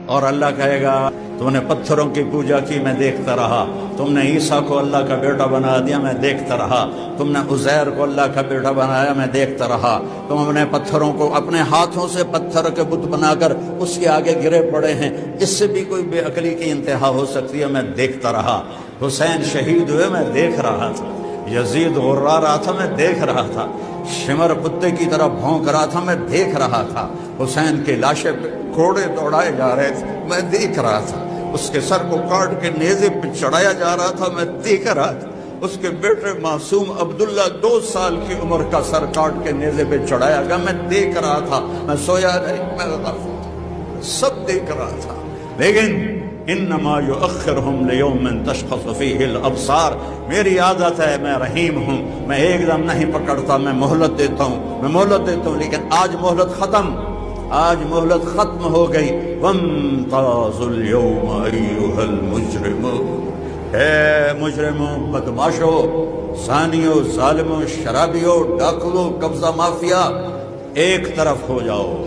اور اللہ کہے گا تم نے پتھروں کی پوجا کی میں دیکھتا رہا، تم نے عیسیٰ کو اللہ کا بیٹا بنا دیا میں دیکھتا رہا، تم نے عزیر کو اللہ کا بیٹا بنایا میں دیکھتا رہا، تم نے پتھروں کو اپنے ہاتھوں سے پتھر کے بت بنا کر اس کے آگے گرے پڑے ہیں، اس سے بھی کوئی بے عقلی کی انتہا ہو سکتی ہے، میں دیکھتا رہا۔ حسین شہید ہوئے میں دیکھ رہا تھا، یزید غرا رہا تھا میں دیکھ رہا تھا، شمر کتے کی طرح بھونک رہا تھا میں دیکھ رہا تھا، حسین کی لاشیں پہ گھوڑے دوڑائے جا رہے تھے میں دیکھ رہا تھا، اس کے سر کو کاٹ کے نیزے پہ چڑھایا جا رہا تھا میں دیکھ رہا تھا، اس کے بیٹے معصوم عبداللہ 2 سال کی عمر کا سر کاٹ کے نیزے پہ چڑھایا گیا میں دیکھ رہا تھا، میں سویا نہیں، میں غفلت، سب دیکھ رہا تھا۔ لیکن انما یؤخرہم لیوم تشخص فیہ الابصار، میری عادت ہے، میں رحیم ہوں، میں ایک دم نہیں پکڑتا، میں مہلت دیتا ہوں، لیکن آج مہلت ختم، آج مہلت ختم ہو گئی۔ وامتازوا اليوم ایھا المجرمون، اے مجرموں، بدماشوں، زانیوں، ظالموں، شرابیوں، ڈاکوؤں، قبضہ مافیا، ایک طرف ہو جاؤ۔